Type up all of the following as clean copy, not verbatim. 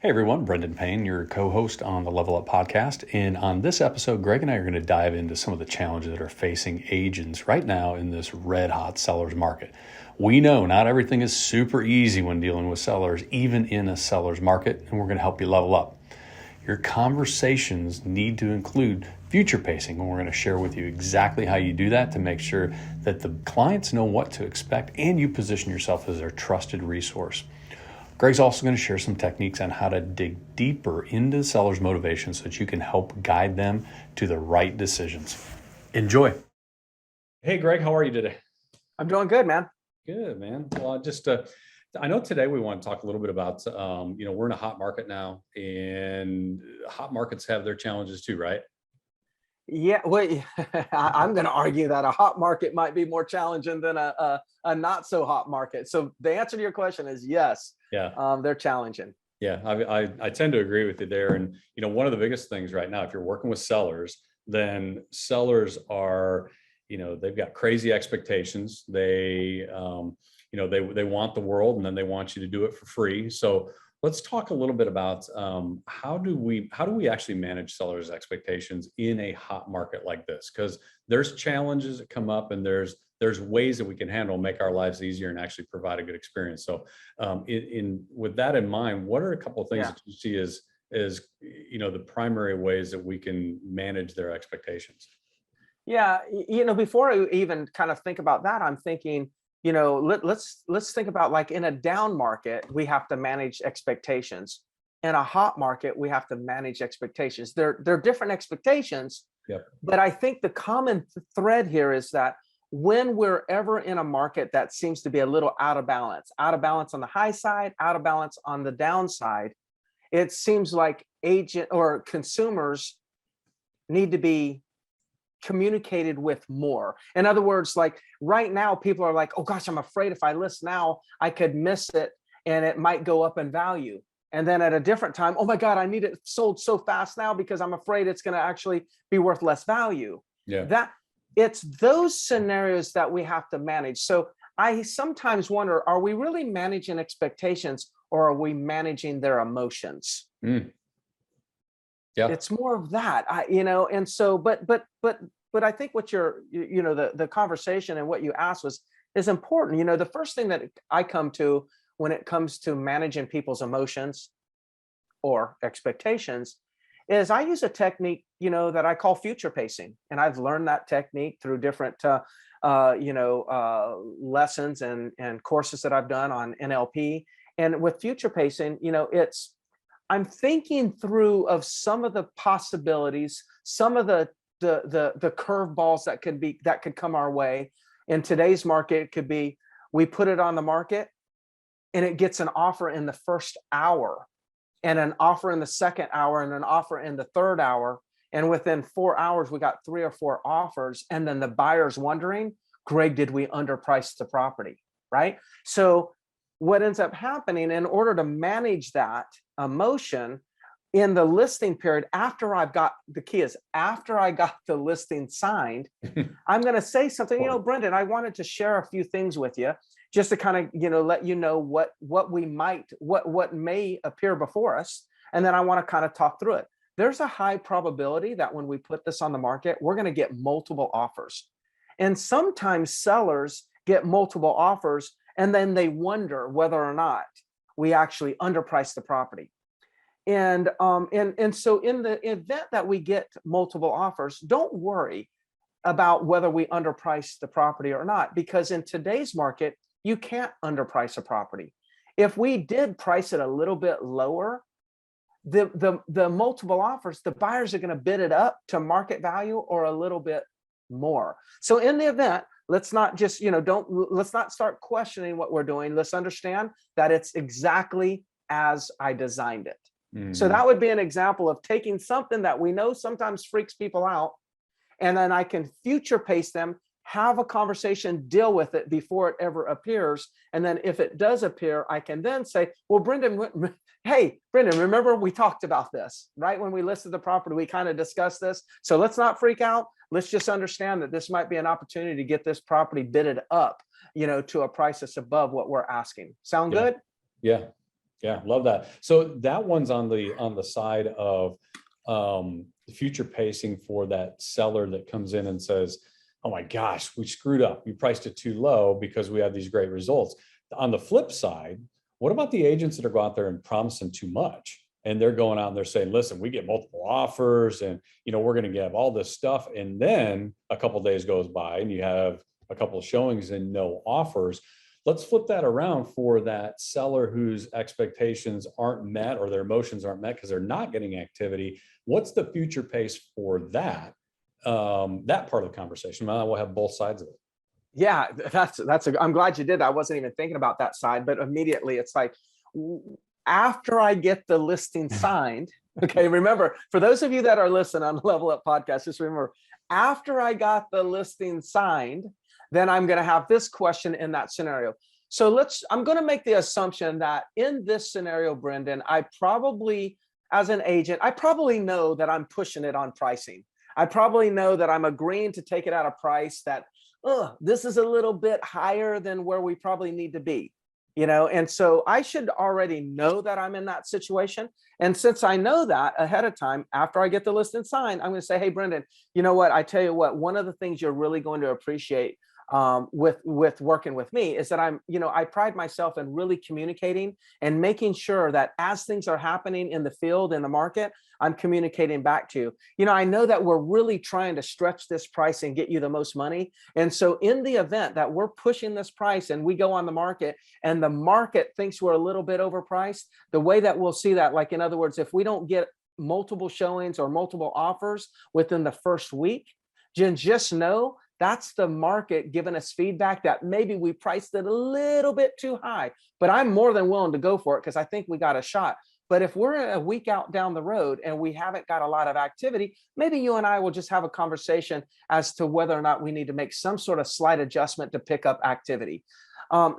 Hey everyone, Brendan Payne, your co-host on the Level Up podcast. And on this episode, Greg and I are going to dive into some of the challenges that are facing agents right now in this red hot sellers market. We know not everything is super easy when dealing with sellers, even in a seller's market, and we're going to help you level up. Your conversations need to include future pacing, and we're going to share with you exactly how you do that to make sure that the clients know what to expect and you position yourself as their trusted resource. Greg's also going to share some techniques on how to dig deeper into the seller's motivation so that you can help guide them to the right decisions. Enjoy. Hey, Greg, how are you today? I'm doing good, man. Good, man. Well, I know today we want to talk a little bit about, we're in a hot market now, and hot markets have their challenges too, right? Yeah, well, I'm going to argue that a hot market might be more challenging than a not so hot market. So the answer to your question is yes. Yeah. They're challenging. Yeah, I tend to agree with you there. And, one of the biggest things right now, if you're working with sellers, then sellers are, they've got crazy expectations. They want the world, and then they want you to do it for free. So let's talk a little bit about how do we actually manage sellers' expectations in a hot market like this? Because there's challenges that come up, and there's ways that we can handle, make our lives easier, and actually provide a good experience. So, with that in mind, what are a couple of things that you see as the primary ways that we can manage their expectations? Yeah, before I even kind of think about that, I'm thinking, let's think about, like, in a down market, we have to manage expectations. In a hot market, we have to manage expectations. They're different expectations. Yep. But I think the common thread here is that when we're ever in a market that seems to be a little out of balance on the high side, out of balance on the downside, it seems like agent or consumers need to be communicated with more. In other words, like right now, people are like, oh gosh, I'm afraid if I list now, I could miss it and it might go up in value. And then at a different time, oh my God, I need it sold so fast now because I'm afraid it's going to actually be worth less value. Yeah. It's those scenarios that we have to manage. So I sometimes wonder, are we really managing expectations, or are we managing their emotions? Mm. Yeah. It's more of that, and so, but I think what the conversation and what you asked is important. The first thing that I come to when it comes to managing people's emotions or expectations is I use a technique, that I call future pacing. And I've learned that technique through different, lessons and courses that I've done on NLP. And with future pacing, I'm thinking through of some of the possibilities, some of the curveballs that could come our way. In today's market, it could be we put it on the market and it gets an offer in the first hour, and an offer in the second hour, and an offer in the third hour. And within 4 hours, we got 3 or 4 offers. And then the buyer's wondering, Greg, did we underprice the property? Right? So what ends up happening, in order to manage that emotion in the listing period, after I got the listing signed, I'm going to say something, Brendan, I wanted to share a few things with you just to kind of, let you know what may appear before us. And then I want to kind of talk through it. There's a high probability that when we put this on the market, we're going to get multiple offers. And sometimes sellers get multiple offers, and then they wonder whether or not we actually underpriced the property. And so in the event that we get multiple offers, don't worry about whether we underpriced the property or not, because in today's market, you can't underprice a property. If we did price it a little bit lower, the multiple offers, the buyers are going to bid it up to market value or a little bit more. So in the event, let's not just, let's not start questioning what we're doing. Let's understand that it's exactly as I designed it. Mm-hmm. So that would be an example of taking something that we know sometimes freaks people out, and then I can future pace them, have a conversation, deal with it before it ever appears. And then if it does appear, I can then say, well, Brendan, hey, Brendan, remember we talked about this, right? When we listed the property, we kind of discussed this. So let's not freak out. Let's just understand that this might be an opportunity to get this property bidded up, to a price that's above what we're asking. Sound good? Yeah. Yeah, love that. So that one's on the side of future pacing for that seller that comes in and says, "Oh my gosh, we screwed up. We priced it too low because we have these great results." On the flip side, what about the agents that are going out there and promising too much? And they're going out and they're saying, "Listen, we get multiple offers, and we're going to get all this stuff." And then a couple of days goes by, and you have a couple of showings and no offers. Let's flip that around for that seller whose expectations aren't met or their emotions aren't met because they're not getting activity. What's the future pace for that? That part of the conversation. We'll have both sides of it. Yeah, I'm glad you did. I wasn't even thinking about that side, but immediately it's like, after I get the listing signed, okay, remember, for those of you that are listening on the Level Up podcast, just remember, after I got the listing signed, then I'm going to have this question in that scenario. So I'm going to make the assumption that in this scenario, Brendan, as an agent, I probably know that I'm pushing it on pricing. I probably know that I'm agreeing to take it at a price that, this is a little bit higher than where we probably need to be, and so I should already know that I'm in that situation. And since I know that ahead of time, after I get the listing signed, I'm going to say, "Hey, Brendan, you know what? I tell you what, one of the things you're really going to appreciate with working with me is that I pride myself in really communicating and making sure that as things are happening in the field, in the market, I'm communicating back to you. I know that we're really trying to stretch this price and get you the most money. And so in the event that we're pushing this price and we go on the market and the market thinks we're a little bit overpriced, the way that we'll see that, like, in other words, if we don't get multiple showings or multiple offers within the first week, just know that's the market giving us feedback that maybe we priced it a little bit too high, but I'm more than willing to go for it because I think we got a shot. But if we're a week out down the road and we haven't got a lot of activity, maybe you and I will just have a conversation as to whether or not we need to make some sort of slight adjustment to pick up activity.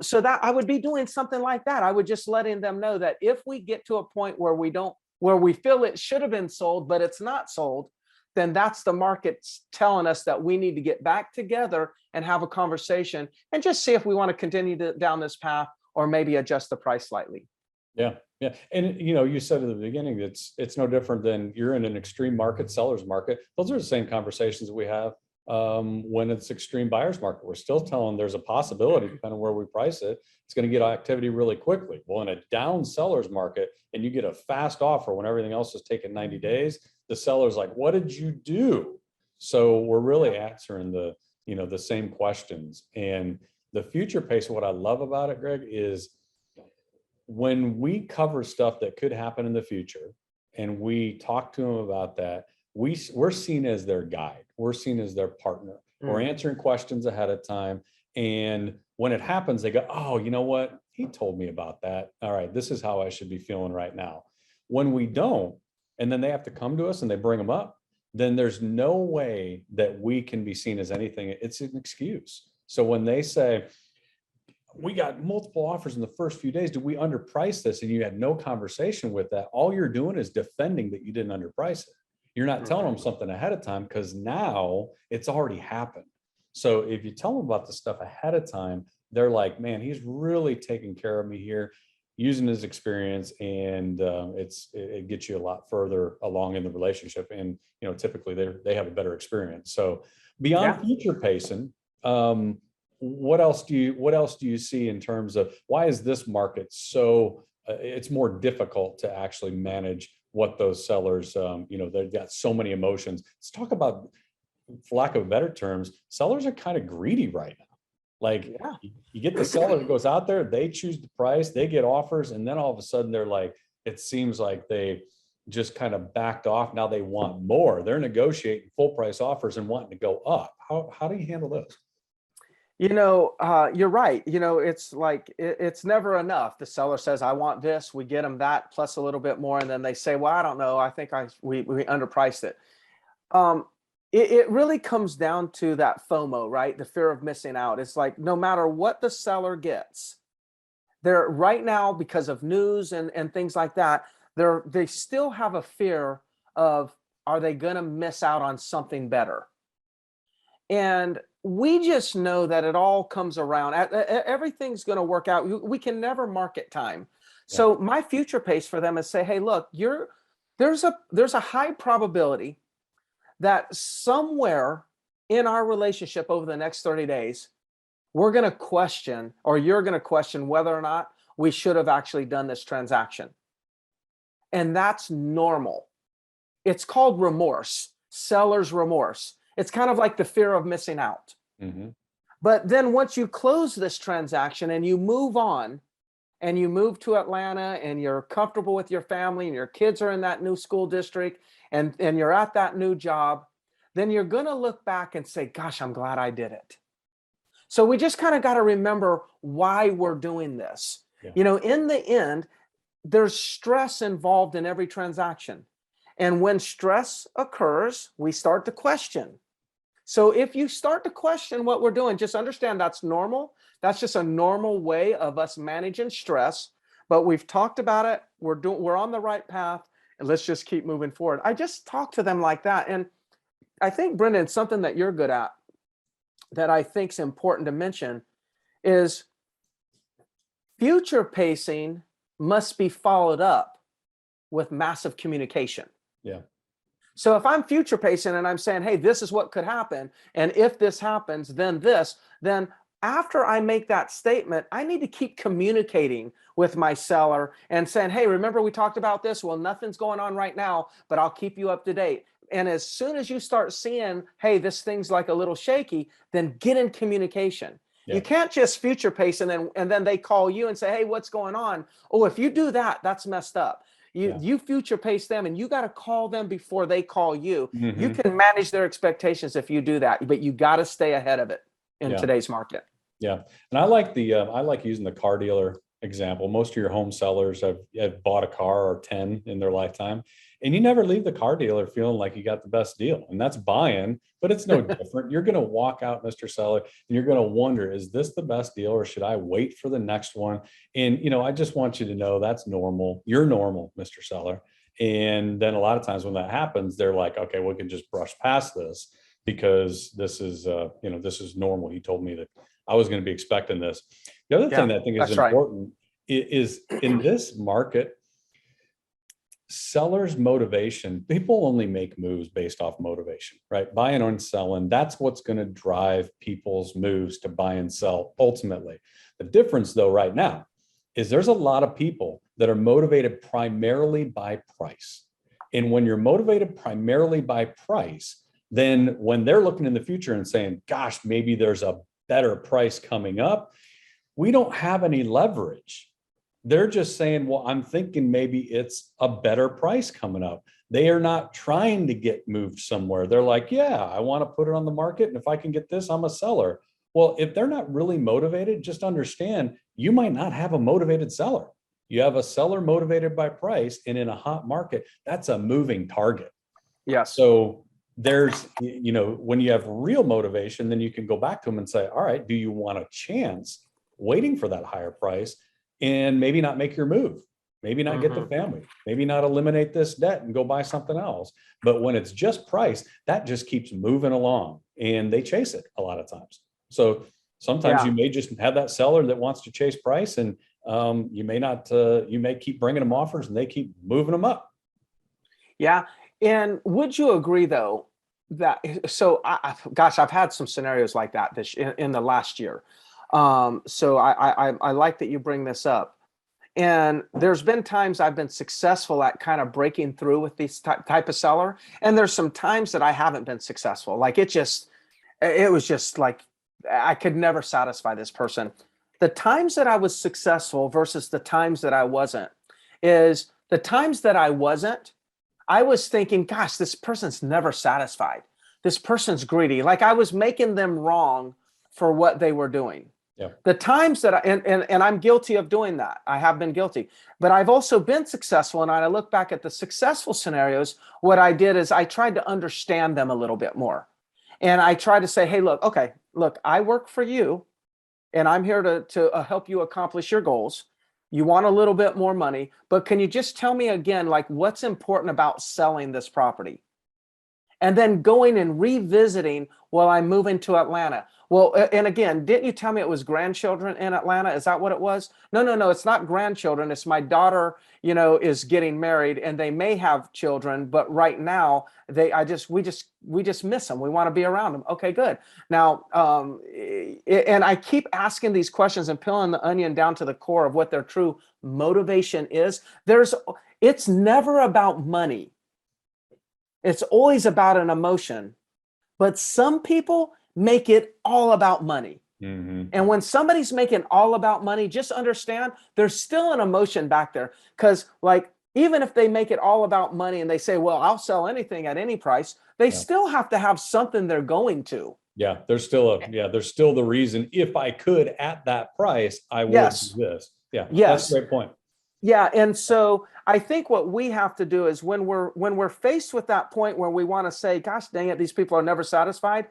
So that I would be doing something like that. I would just letting them know that if we get to a point where we feel it should have been sold, but it's not sold, then that's the market telling us that we need to get back together and have a conversation and just see if we want to continue down this path or maybe adjust the price slightly. Yeah. Yeah. And you said at the beginning, it's no different than you're in an extreme market, seller's market. Those are the same conversations that we have when it's extreme buyer's market. We're still telling there's a possibility, depending on where we price it, it's going to get activity really quickly. Well, in a down seller's market and you get a fast offer when everything else is taking 90 days, the seller's like, "What did you do?" So we're really answering the same questions. And the future pace, what I love about it, Greg, is when we cover stuff that could happen in the future and we talk to them about that, we're seen as their guide. We're seen as their partner. We're answering questions ahead of time. And when it happens, they go, "Oh, you know what? He told me about that. All right, this is how I should be feeling right now." When we don't, and then they have to come to us and they bring them up, then there's no way that we can be seen as anything. It's an excuse. So when they say, "We got multiple offers in the first few days, did we underprice this?" and you had no conversation with that, all you're doing is defending that you didn't underprice it. You're not telling them something ahead of time because now it's already happened. So if you tell them about the stuff ahead of time, they're like, "Man, he's really taking care of me here, using his experience," and it gets you a lot further along in the relationship. And typically they have a better experience. So beyond future pacing, what else do you see in terms of why is this market so it's more difficult to actually manage what those sellers they've got so many emotions. Let's talk about, for lack of better terms, sellers are kind of greedy right now. Like, you get the seller that goes out there, they choose the price, they get offers, and then all of a sudden they're like, it seems like they just kind of backed off. Now they want more. They're negotiating full price offers and wanting to go up. How do you handle this? You're right. It's like it's never enough. The seller says, "I want this." We get them that plus a little bit more, and then they say, "Well, I don't know. I think we underpriced it." It really comes down to that FOMO, right? The fear of missing out. It's like no matter what the seller gets, they're right now, because of news and things like that, they still have a fear of, are they going to miss out on something better? And we just know that it all comes around. Everything's going to work out. We can never market time. So my future pace for them is say, hey, look, there's a high probability that somewhere in our relationship over the next 30 days, we're going to question, or you're going to question whether or not we should have actually done this transaction. And that's normal. It's called remorse, seller's remorse. It's kind of like the fear of missing out. Mm-hmm. But then once you close this transaction and you move on, and you move to Atlanta and you're comfortable with your family and your kids are in that new school district and you're at that new job, then you're going to look back and say, gosh, I'm glad I did it. So we just kind of got to remember why we're doing this. Yeah. In the end, there's stress involved in every transaction. And when stress occurs, we start to question. So if you start to question what we're doing, just understand that's normal. That's just a normal way of us managing stress. But we've talked about it. We're on the right path, and let's just keep moving forward. I just talk to them like that. And I think, Brendan, something that you're good at that I think is important to mention is future pacing must be followed up with massive communication. Yeah. So if I'm future pacing and I'm saying, hey, this is what could happen, and if this happens, then this, then after I make that statement, I need to keep communicating with my seller and saying, hey, remember we talked about this? Well, nothing's going on right now, but I'll keep you up to date. And as soon as you start seeing, hey, this thing's like a little shaky, then get in communication. Yeah. You can't just future pace and then they call you and say, hey, what's going on? Oh, if you do that, that's messed up. You future pace them, and you got to call them before they call you. Mm-hmm. You can manage their expectations if you do that, but you got to stay ahead of it in today's market. Yeah, and I like using the car dealer example. Most of your home sellers have bought a car or 10 in their lifetime, and you never leave the car dealer feeling like you got the best deal, and that's buying. But it's no different. You're going to walk out, Mr. Seller, and you're going to wonder, is this the best deal, or should I wait for the next one? And I just want you to know that's normal. You're normal, Mr. Seller. And then a lot of times when that happens, they're like, okay, we can just brush past this because this is this is normal. He told me that I was going to be expecting this. The other thing that I think is important is in this market, sellers' motivation. People only make moves based off motivation, right? Buying and selling, that's what's going to drive people's moves to buy and sell ultimately. The difference, though, right now is there's a lot of people that are motivated primarily by price. And when you're motivated primarily by price, then when they're looking in the future and saying, gosh, maybe there's a better price coming up, we don't have any leverage. They're just saying, well, I'm thinking maybe it's a better price coming up. They are not trying to get moved somewhere. They're like, yeah, I want to put it on the market. And if I can get this, I'm a seller. Well, if they're not really motivated, just understand you might not have a motivated seller. You have a seller motivated by price. And in a hot market, that's a moving target. Yeah. So there's, when you have real motivation, then you can go back to them and say, all right, do you want a chance waiting for that higher price and maybe not make your move, maybe not get the family, maybe not eliminate this debt and go buy something else. But when it's just price, that just keeps moving along and they chase it a lot of times. So sometimes you may just have that seller that wants to chase price, and you may not, you may keep bringing them offers and they keep moving them up. Yeah. And would you agree, though, that I've had some scenarios like that in the last year. So I like that you bring this up. And there's been times I've been successful at kind of breaking through with this type of seller. And there's some times that I haven't been successful. Like it was just like, I could never satisfy this person. The times that I was successful versus the times that I wasn't is the times that I wasn't, I was thinking, gosh, this person's never satisfied. This person's greedy. Like I was making them wrong for what they were doing. Yeah. The times that and I'm guilty of doing that. I have been guilty, but I've also been successful. And I look back at the successful scenarios. What I did is I tried to understand them a little bit more. And I tried to say, hey, look, I work for you and I'm here to help you accomplish your goals. You want a little bit more money, but can you just tell me again, like what's important about selling this property? And then going and revisiting while I'm moving to Atlanta. Well, and again, didn't you tell me it was grandchildren in Atlanta? Is that what it was? No, no, no, it's not grandchildren. It's my daughter, is getting married and they may have children, but right now we just miss them. We want to be around them. Okay, good. Now, and I keep asking these questions and peeling the onion down to the core of what their true motivation is. It's never about money. It's always about an emotion, but some people make it all about money. Mm-hmm. And when somebody's making all about money, just understand there's still an emotion back there. Because, like, even if they make it all about money and they say, well, I'll sell anything at any price, they still have to have something they're going to. Yeah, there's still the reason. If I could at that price, I would do this. Yeah, yes, that's a great point. Yeah, and so I think what we have to do is when we're faced with that point where we want to say, gosh dang it, these people are never satisfied.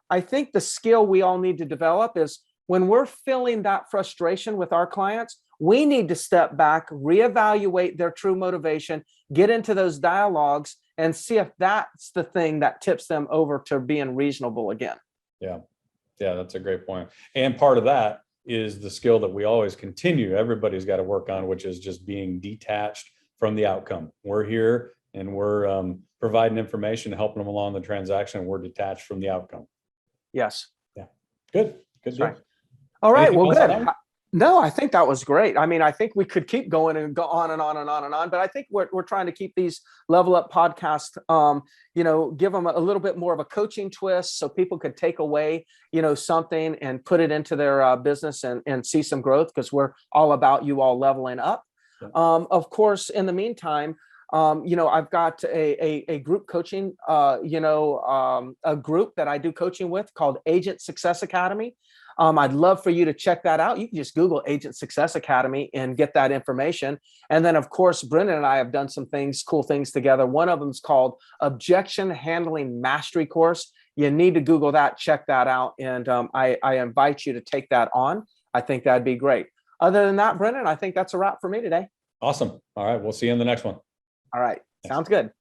I think the skill we all need to develop is when we're feeling that frustration with our clients, we need to step back, reevaluate their true motivation, get into those dialogues and see if that's the thing that tips them over to being reasonable again. Yeah, that's a great point. And part of that is the skill that we always continue. Everybody's got to work on, which is just being detached from the outcome. We're here and we're providing information, helping them along the transaction. We're detached from the outcome. Yes. Yeah. Good. Right. All right. Anything well, good. No, I think that was great. I mean, I think we could keep going and go on and on and on and on, but I think we're trying to keep these Level Up podcasts, give them a little bit more of a coaching twist so people could take away, something and put it into their business and see some growth, because we're all about you all leveling up. Yeah. Of course, in the meantime, I've got a group coaching, a group that I do coaching with called Agent Success Academy. I'd love for you to check that out. You can just Google Agent Success Academy and get that information. And then, of course, Brendan and I have done some cool things together. One of them is called Objection Handling Mastery Course. You need to Google that, check that out. And I invite you to take that on. I think that'd be great. Other than that, Brendan, I think that's a wrap for me today. Awesome. All right. We'll see you in the next one. All right. Sounds good.